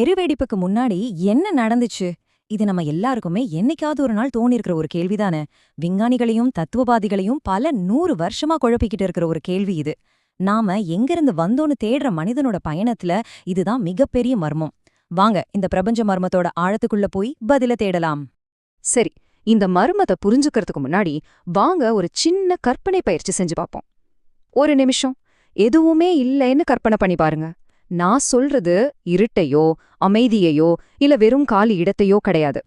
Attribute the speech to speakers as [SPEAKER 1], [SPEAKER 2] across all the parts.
[SPEAKER 1] பெருவெடிப்புக்கு முன்னாடி என்ன நடந்துச்சு? இது நம்ம எல்லாருக்குமே என்னைக்காவது ஒரு நாள் தோணியிருக்கிற ஒரு கேள்விதானே. விஞ்ஞானிகளையும் தத்துவவாதிகளையும் பல 100 வருஷமா குழப்பிக்கிட்டு இருக்கிற ஒரு கேள்வி இது. நாம எங்கிருந்து வந்தோன்னு தேடுற மனிதனோட பயணத்துல இதுதான் மிகப்பெரிய மர்மம். வாங்க இந்த பிரபஞ்ச மர்மத்தோட ஆழத்துக்குள்ள போய் பதில தேடலாம்.
[SPEAKER 2] சரி, இந்த மர்மத்தை புரிஞ்சுக்கிறதுக்கு முன்னாடி வாங்க ஒரு சின்ன கற்பனை பயிற்சி செஞ்சு பார்ப்போம். ஒரு நிமிஷம் எதுவுமே இல்லைன்னு கற்பனை பண்ணி பாருங்க. நான் சொல்றது இருட்டையோ அமைதியையோ இல்ல வெறும் காலி இடத்தையோ கிடையாது.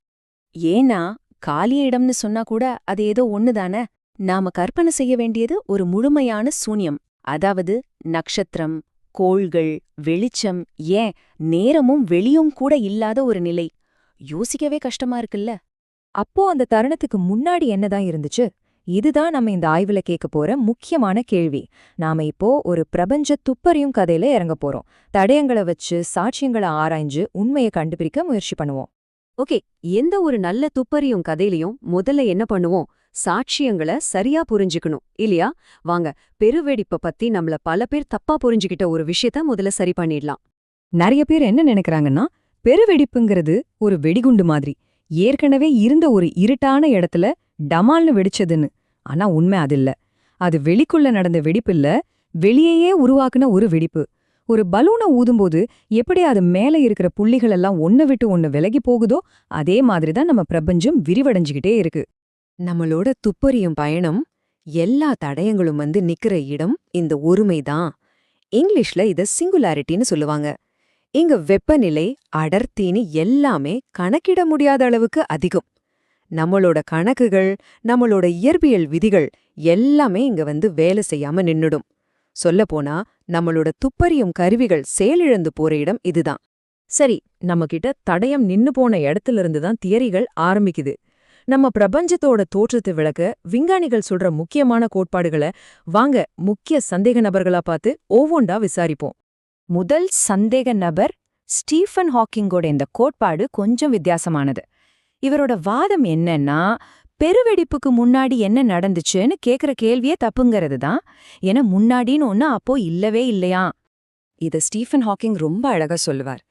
[SPEAKER 3] ஏன்னா காலிய இடம்னு சொன்னா கூட அது ஏதோ ஒண்ணுதானே. நாம கற்பனை செய்ய வேண்டியது ஒரு முழுமையான சூன்யம். அதாவது நட்சத்திரம், கோள்கள், வெளிச்சம், ஏன் நேரமும் வெளியும் கூட இல்லாத ஒரு நிலை. யோசிக்கவே கஷ்டமா இருக்குல்ல.
[SPEAKER 1] அப்போ அந்த தருணத்துக்கு முன்னாடி என்னதான் இருந்துச்சு? இதுதான் நம்ம இந்த ஆய்வுல கேட்க போற முக்கியமான கேள்வி. நாம இப்போ ஒரு பிரபஞ்ச துப்பறியும் கதையில இறங்க போறோம். தடயங்களை வச்சு சாட்சியங்களை ஆராய்ஞ்சு உண்மையை கண்டுபிடிக்க முயற்சி பண்ணுவோம்.
[SPEAKER 2] ஓகே, எந்த ஒரு நல்ல துப்பறியும் கதையிலையும் முதல்ல என்ன பண்ணுவோம்? சாட்சியங்களை சரியா புரிஞ்சுக்கணும் இல்லையா? வாங்க, பெருவெடிப்பை பத்தி நம்மள பல பேர் தப்பா புரிஞ்சுக்கிட்ட ஒரு விஷயத்த முதல்ல சரி பண்ணிடலாம்.
[SPEAKER 1] நிறைய பேர் என்ன நினைக்கிறாங்கன்னா, பெருவெடிப்புங்கிறது ஒரு வெடிகுண்டு மாதிரி, ஏற்கனவே இருந்த ஒரு இருட்டான இடத்துல டமால்னு வெடிச்சதுன்னு. ஆனா உண்மை அது இல்ல. அது வெளிக்குள்ள நடந்த வெடிப்பில்ல, வெளியேயே உருவாக்குன ஒரு வெடிப்பு. ஒரு பலூனை ஊதும்போது எப்படி அது மேல இருக்கிற புள்ளிகள் எல்லாம் ஒன்ன விட்டு ஒன்னு விலகி போகுதோ, அதே மாதிரிதான் நம்ம பிரபஞ்சம் விரிவடைஞ்சுகிட்டே இருக்கு.
[SPEAKER 4] நம்மளோட துப்பறியும் பயணம், எல்லா தடயங்களும் வந்து நிக்கிற இடம் இந்த ஒருமைதான். இங்கிலீஷ்ல இத சிங்குலாரிட்டின்னு சொல்லுவாங்க. இங்க வெப்பநிலை, அடர்த்தின்னு எல்லாமே கணக்கிட முடியாத அளவுக்கு அதிகம். நம்மளோட கணக்குகள், நம்மளோட இயற்பியல் விதிகள் எல்லாமே இங்க வந்து வேலை செய்யாம நின்னுடும். சொல்லப்போனா நம்மளோட துப்பறியும் கருவிகள் செயலிழந்து போற இடம் இதுதான்.
[SPEAKER 1] சரி, நம்மகிட்ட தடயம் நின்னு போன இடத்துல தான் தியரிகள் ஆரம்பிக்குது. நம்ம பிரபஞ்சத்தோட தோற்றத்தை விளக்க விஞ்ஞானிகள் சொல்ற முக்கியமான கோட்பாடுகளை வாங்க முக்கிய சந்தேக நபர்களா பார்த்து ஒவ்வொன்றா விசாரிப்போம். முதல் சந்தேக நபர் ஸ்டீஃபன் ஹாக்கிங்கோட இந்த கோட்பாடு கொஞ்சம் வித்தியாசமானது. இவரோட வாதம் என்னன்னா, பெருவெடிப்புக்கு முன்னாடி என்ன நடந்துச்சுன்னு கேக்குற கேள்வியே தப்புங்கிறது தான். ஏன்னா முன்னாடின்னு ஒன்னு அப்போ இல்லவே இல்லையா.
[SPEAKER 4] இத ஸ்டீஃபன் ஹாக்கிங் ரொம்ப அழகா சொல்லுவார்.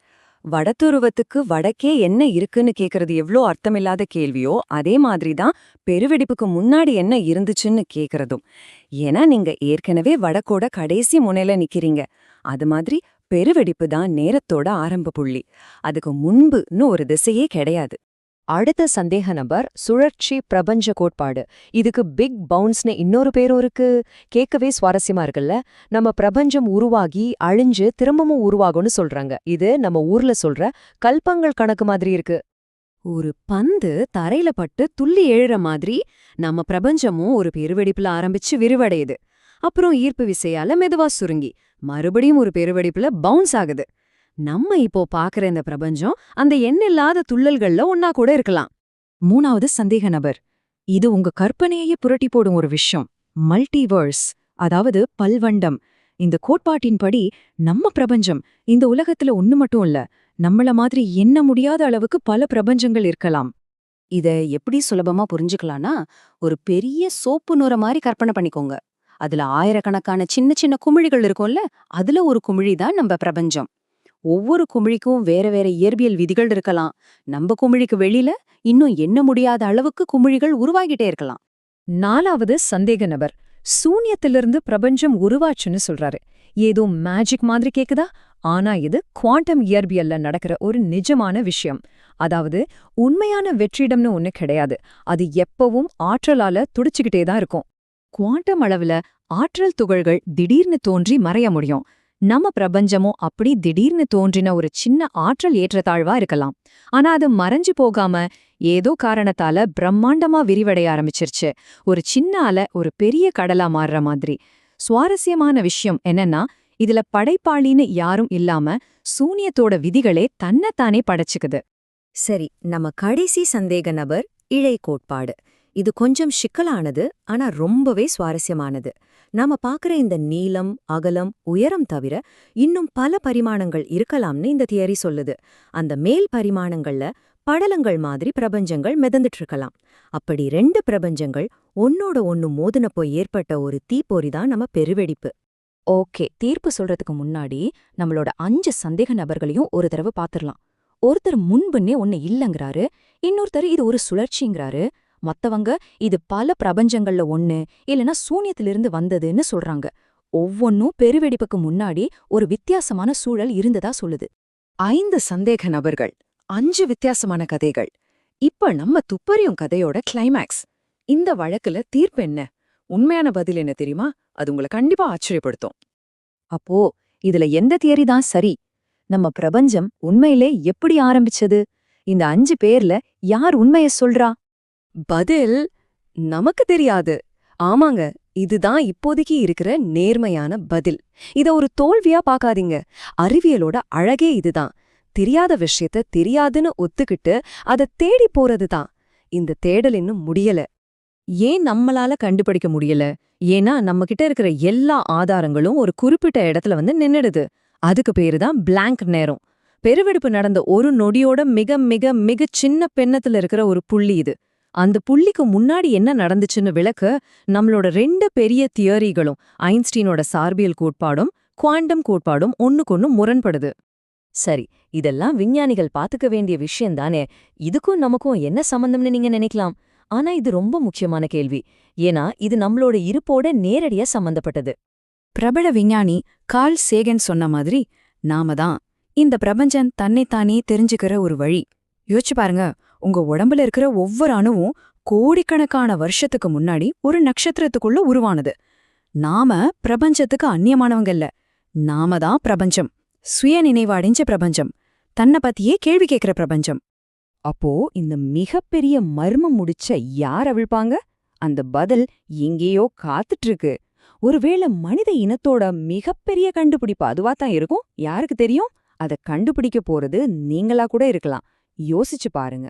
[SPEAKER 4] வடதுருவத்துக்கு வடக்கே என்ன இருக்குன்னு கேக்குறது எவ்ளோ அர்த்தமில்லாத கேள்வியோ, அதே மாதிரிதான் பெருவெடிப்புக்கு முன்னாடி என்ன இருந்துச்சுன்னு கேக்குறதும். ஏன்னா நீங்க ஏற்கனவே வடக்கோட கடைசி முனையில நிக்கிறீங்க. அது மாதிரி பெருவெடிப்பு தான் நேரத்தோட ஆரம்ப புள்ளி. அதுக்கு முன்புன்னு ஒரு திசையே கிடையாது.
[SPEAKER 2] அடுத்த சந்தேக நபர் சுழற்சி பிரபஞ்ச கோட்பாடு. இதுக்கு பிக் பவுன்ஸ்னு இன்னொரு பேரும் இருக்கு. கேட்கவே சுவாரஸ்யமா இருக்குல்ல. நம்ம பிரபஞ்சம் உருவாகி அழிஞ்சு திரும்பவும் உருவாகும்னு சொல்றாங்க. இது நம்ம ஊர்ல சொல்ற கல்பங்கள் கணக்கு மாதிரி இருக்கு.
[SPEAKER 4] ஒரு பந்து தரையில பட்டு துள்ளி எழுற மாதிரி நம்ம பிரபஞ்சமும் ஒரு பெருவெடிப்புல ஆரம்பிச்சு விரிவடையுது. அப்புறம் ஈர்ப்பு விசையால மெதுவா சுருங்கி மறுபடியும் ஒரு பெருவெடிப்புல பவுன்ஸ் ஆகுது. நம்ம இப்போ பாக்குற இந்த பிரபஞ்சம் அந்த எண்ணில்லாத துள்ளல்கள்ல ஒன்னா கூட இருக்கலாம்.
[SPEAKER 1] மூணாவது சந்தேக நபர், இது உங்க கற்பனையே புரட்டி போடும் ஒரு விஷயம். மல்டிவர்ஸ், அதாவது பல்வண்டம். இந்த கோட்பாட்டின்படி நம்ம பிரபஞ்சம் இந்த உலகத்துல ஒண்ணு மட்டும் இல்ல, நம்மள மாதிரி எண்ண முடியாத அளவுக்கு பல பிரபஞ்சங்கள் இருக்கலாம்.
[SPEAKER 3] இத எப்படி சுலபமா புரிஞ்சுக்கலாம்னா, ஒரு பெரிய சோப்பு நுர மாதிரி கற்பனை பண்ணிக்கோங்க. அதுல ஆயிரக்கணக்கான சின்ன சின்ன குமிழிகள் இருக்கும்ல, அதுல ஒரு குமிழிதான் நம்ம பிரபஞ்சம். ஒவ்வொரு குமிழிக்கும் வேற வேற இயற்பியல் விதிகள் இருக்கலாம். நம்ம குமிழிக்கு வெளியில இன்னும் எண்ண முடியாத அளவுக்கு குமிழிகள் உருவாகிட்டே இருக்கலாம்.
[SPEAKER 1] நாலாவது சந்தேக நபர் சூன்யத்திலிருந்து பிரபஞ்சம் உருவாச்சுன்னு சொல்றாரு. ஏதோ மேஜிக் மாதிரி கேக்குதா? ஆனா இது குவாண்டம் இயற்பியல்ல நடக்கிற ஒரு நிஜமான விஷயம். அதாவது உண்மையான வெற்றிடம்னு ஒண்ணு கிடையாது. அது எப்பவும் ஆற்றலால துடிச்சுக்கிட்டே தான் இருக்கும். குவாண்டம் அளவுல ஆற்றல் துகள்கள் திடீர்னு தோன்றி மறைய முடியும். நம்ம பிரபஞ்சமும் அப்படி திடீர்னு தோன்றின ஒரு சின்ன ஆற்றல் ஏற்றத்தாழ்வா இருக்கலாம். ஆனா அது மறைஞ்சு போகாம ஏதோ காரணத்தால பிரம்மாண்டமா விரிவடைய ஆரம்பிச்சிருச்சு. ஒரு சின்ன அலை ஒரு பெரிய கடலா மாறுற மாதிரி. சுவாரஸ்யமான விஷயம் என்னன்னா, இதுல படைப்பாளின்னு யாரும் இல்லாம சூன்யத்தோட விதிகளே தன்னைத்தானே படைச்சுக்குது.
[SPEAKER 4] சரி, நம்ம கடைசி சந்தேக நபர் இழை கோட்பாடு. இது கொஞ்சம் சிக்கலானது, ஆனா ரொம்பவே சுவாரஸ்யமானது. நாம பாக்குற இந்த நீளம், அகலம், உயரம் தவிர இன்னும் பல பரிமாணங்கள் இருக்கலாம்னு இந்த தியரி சொல்லுது. அந்த மேல் பரிமாணங்கள்ல படலங்கள் மாதிரி பிரபஞ்சங்கள் மிதந்துட்டு இருக்கலாம். அப்படி 2 பிரபஞ்சங்கள் ஒன்னோட ஒன்னு மோதினப்போ ஏற்பட்ட ஒரு தீப்பொறிதான் நம்ம பெருவெடிப்பு.
[SPEAKER 1] ஓகே, தீர்ப்பு சொல்றதுக்கு முன்னாடி நம்மளோட 5 சந்தேக நபர்களையும் ஒரு தடவை பாத்துரலாம்.
[SPEAKER 3] ஒருத்தர் முன்புன்னே ஒன்னு இல்லங்கறாரு, இன்னொருத்தர் இது ஒரு சுழற்சிங்கறாரு, மத்தவங்க இது பல பிரபஞ்சங்கள்ல ஒன்னு இல்லனா சூன்யத்திலிருந்து வந்ததுன்னு சொல்றாங்க. ஒவ்வொன்னும் பெருவெடிப்புக்கு முன்னாடி ஒரு வித்தியாசமான சூழல் இருந்ததா சொல்லுது.
[SPEAKER 4] 5 சந்தேக நபர்கள், 5 வித்தியாசமான கதைகள். இப்ப நம்ம துப்பறியும் கதையோட கிளைமேக்ஸ். இந்த வழக்குல தீர்ப்பு என்ன? உண்மையான பதில் என்ன தெரியுமா? அது உங்களை கண்டிப்பா ஆச்சரியப்படுத்தும்.
[SPEAKER 2] அப்போ இதுல எந்த தியரி தான் சரி? நம்ம பிரபஞ்சம் உண்மையிலே எப்படி ஆரம்பிச்சது? இந்த 5 பேர்ல யார் உண்மைய சொல்றா?
[SPEAKER 4] பதில் நமக்கு தெரியாது. ஆமாங்க, இதுதான் இப்போதைக்கு இருக்கிற நேர்மையான பதில். இத ஒரு தோல்வியா பார்க்காதீங்க. அறிவியலோட அழகே இதுதான். தெரியாத விஷயத்த தெரியாதுன்னு ஒத்துக்கிட்டு அத தேடி போறதுதான். இந்த தேடல் இன்னும் முடியல.
[SPEAKER 1] ஏன் நம்மளால கண்டுபிடிக்க முடியல? ஏன்னா நம்ம கிட்ட இருக்கிற எல்லா ஆதாரங்களும் ஒரு குறிப்பிட்ட இடத்துல வந்து நின்னுடுது. அதுக்கு பேரு தான் பிளாங்க் நேரம். பெருவெடிப்பு நடந்த ஒரு நொடியோட மிக மிக மிக சின்ன பெண்ணத்துல இருக்கிற ஒரு புள்ளி இது. அந்த புள்ளிக்கு முன்னாடி என்ன நடந்துச்சுன்னு விளக்க நம்மளோட 2 பெரிய தியரிகளும், ஐன்ஸ்டீனோட சார்பியல் கோட்பாடும் குவாண்டம் கோட்பாடும் ஒண்ணுக்கொன்னு முரண்படுது.
[SPEAKER 2] சரி, இதெல்லாம் விஞ்ஞானிகள் பாத்துக்க வேண்டிய விஷயம்தானே. இதுக்கும் நமக்கும் என்ன சம்பந்தம்னு நீங்க நினைக்கலாம். ஆனா இது ரொம்ப முக்கியமான கேள்வி. ஏன்னா இது நம்மளோட இருப்போட நேரடியா சம்பந்தப்பட்டது.
[SPEAKER 3] பிரபல விஞ்ஞானி கார்ல் சேகன் சொன்ன மாதிரி, நாம தான் இந்த பிரபஞ்சம் தன்னைத்தானே தெரிஞ்சுக்கிற ஒரு வழி. யோசிச்சு பாருங்க, உங்க உடம்புல இருக்கிற ஒவ்வொரு அணுவும் கோடிக்கணக்கான வருஷத்துக்கு முன்னாடி ஒரு நட்சத்திரத்துக்குள்ள உருவானது. நாம பிரபஞ்சத்துக்கு அந்நியமானவங்க இல்ல. நாம தான் பிரபஞ்சம். சுய நினைவு அடைஞ்ச பிரபஞ்சம். தன்னை பத்தியே கேள்வி கேட்கிற பிரபஞ்சம்.
[SPEAKER 2] அப்போ இந்த மிகப்பெரிய மர்மம் முடிச்ச யார் அவிழ்ப்பாங்க? அந்த பதில் எங்கேயோ காத்துட்டு இருக்கு. ஒருவேளை மனித இனத்தோட மிகப்பெரிய கண்டுபிடிப்பு அதுவாத்தான் இருக்கும். யாருக்கு தெரியும்? அதை கண்டுபிடிக்க போறது நீங்களா கூட இருக்கலாம். யோசிச்சு பாருங்க.